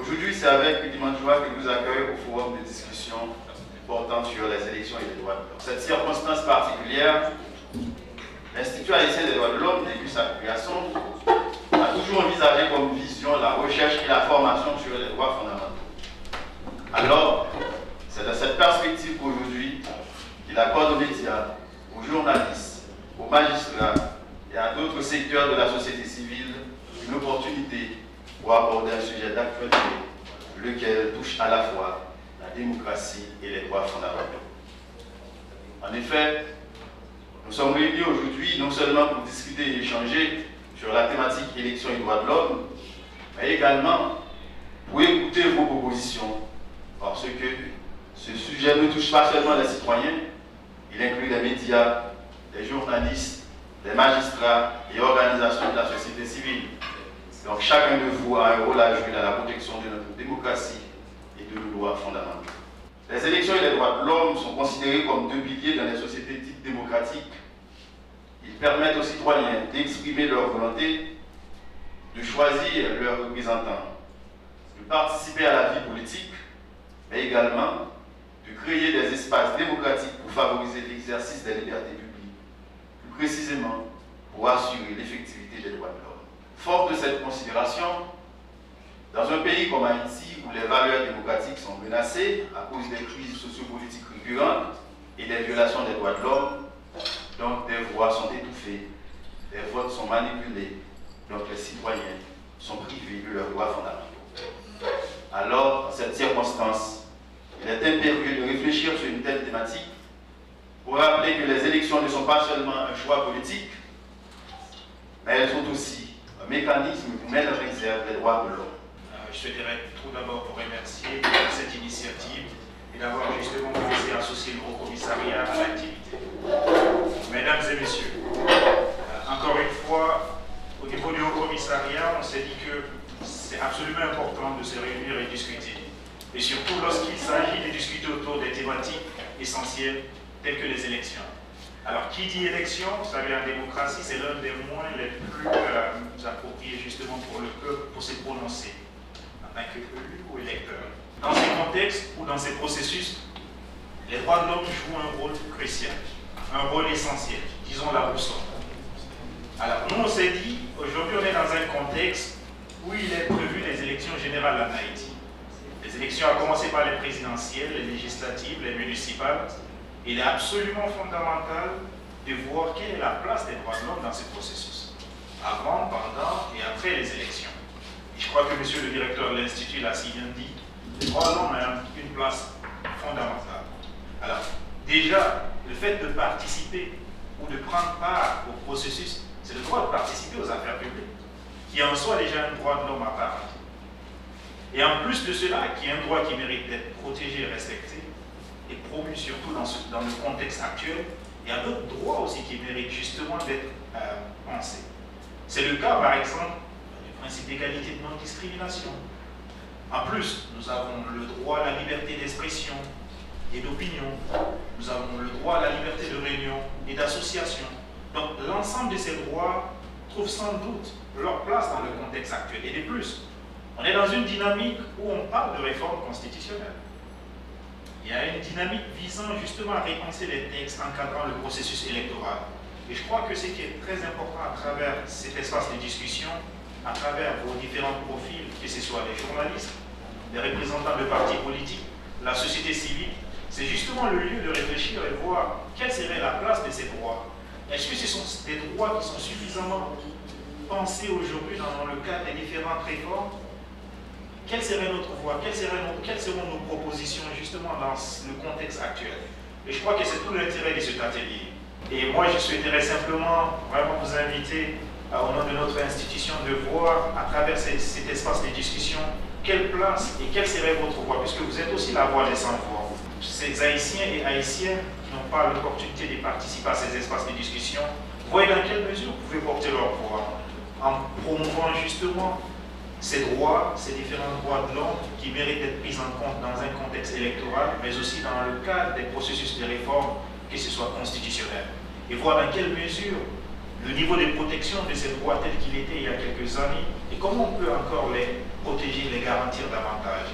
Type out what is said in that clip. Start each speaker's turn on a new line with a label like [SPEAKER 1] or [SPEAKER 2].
[SPEAKER 1] Aujourd'hui, c'est avec une immense joie que nous accueillons au forum de discussion portant sur les élections et les droits de l'homme. Cette circonstance particulière, l'Institut haïtien des droits de l'homme, depuis sa création, a toujours envisagé comme vision la recherche et la formation sur les droits fondamentaux. Alors, c'est dans cette perspective qu'aujourd'hui, il accorde aux médias, aux journalistes, aux magistrats et à d'autres secteurs de la société civile une opportunité pour aborder un sujet d'actualité, lequel touche à la fois la démocratie et les droits fondamentaux. En effet, nous sommes réunis aujourd'hui non seulement pour discuter et échanger sur la thématique élection et droits de l'homme, mais également pour écouter vos propositions, parce que ce sujet ne touche pas seulement les citoyens, il inclut les médias, les journalistes, les magistrats et organisations de la société civile. Donc chacun de vous a un rôle à jouer dans la protection de notre démocratie et de nos droits fondamentaux. Les élections et les droits de l'homme sont considérés comme deux piliers dans les sociétés dites démocratiques. Ils permettent aux citoyens d'exprimer leur volonté, de choisir leurs représentants, de participer à la vie politique, mais également de créer des espaces démocratiques pour favoriser l'exercice des libertés publiques, plus précisément pour assurer l'effectivité des droits de l'homme. Fort de cette considération, dans un pays comme Haïti, où les valeurs démocratiques sont menacées à cause des crises sociopolitiques récurrentes et des violations des droits de l'homme, donc des voix sont étouffées, des votes sont manipulés, donc les citoyens sont privés de leurs droits fondamentaux. Alors, dans cette circonstance, il est impérieux de réfléchir sur une telle thématique pour rappeler que les élections ne sont pas seulement un choix politique, mais elles sont aussi un mécanisme pour mettre en réserve les droits de l'homme.
[SPEAKER 2] Je souhaiterais tout d'abord vous remercier pour cette initiative et d'avoir justement laissé associer le Haut Commissariat à l'activité. Mesdames et messieurs, encore une fois, au niveau du Haut Commissariat, on s'est dit que c'est absolument important de se réunir et discuter. Et surtout lorsqu'il s'agit de discuter autour des thématiques essentielles telles que les élections. Alors, qui dit élection, vous savez, en démocratie, c'est l'un des moyens les plus appropriés justement pour le peuple, pour se prononcer en tant qu'élu ou électeur. Dans ces contextes ou dans ces processus, les droits de l'homme jouent un rôle crucial, un rôle essentiel, disons la boussole. Alors, nous, on s'est dit, aujourd'hui, on est dans un contexte où il est prévu les élections générales en Haïti. Les élections, à commencer par les présidentielles, les législatives, les municipales. Il est absolument fondamental de voir quelle est la place des droits de l'homme dans ce processus, avant, pendant et après les élections. Et je crois que monsieur le directeur de l'Institut l'a si bien dit, les droits de l'homme ont une place fondamentale. Alors, déjà, le fait de participer ou de prendre part au processus, c'est le droit de participer aux affaires publiques, qui en soit déjà un droit de l'homme à part. Et en plus de cela, qui est un droit qui mérite d'être protégé et respecté, et promu surtout dans le contexte actuel, il y a d'autres droits aussi qui méritent justement d'être pensés. C'est le cas, par exemple, du principe d'égalité de non-discrimination. En plus, nous avons le droit à la liberté d'expression et d'opinion. Nous avons le droit à la liberté de réunion et d'association. Donc, l'ensemble de ces droits trouvent sans doute leur place dans le contexte actuel. Et de plus, on est dans une dynamique où on parle de réforme constitutionnelle. Il y a une dynamique visant justement à repenser les textes encadrant le processus électoral. Et je crois que ce qui est très important à travers cet espace de discussion, à travers vos différents profils, que ce soit les journalistes, les représentants de partis politiques, la société civile, c'est justement le lieu de réfléchir et voir quelle serait la place de ces droits. Est-ce que ce sont des droits qui sont suffisamment pensés aujourd'hui dans le cadre des différentes réformes? Quelle serait notre voie? Quelles seront nos propositions justement dans le contexte actuel? Et je crois que c'est tout l'intérêt de cet atelier. Et moi, je souhaiterais simplement vraiment vous inviter, au nom de notre institution, de voir à travers cet espace de discussion quelle place et quelle serait votre voix, puisque vous êtes aussi la voix des sans-voix. Ces Haïtiens et Haïtiennes qui n'ont pas l'opportunité de participer à ces espaces de discussion, voyez dans quelle mesure vous pouvez porter leur voix en promouvant justement ces droits, ces différents droits de l'homme qui méritent d'être pris en compte dans un contexte électoral, mais aussi dans le cadre des processus de réforme, que ce soit constitutionnel. Et voir dans quelle mesure le niveau de protection de ces droits tel qu'il était il y a quelques années et comment on peut encore les protéger, les garantir davantage.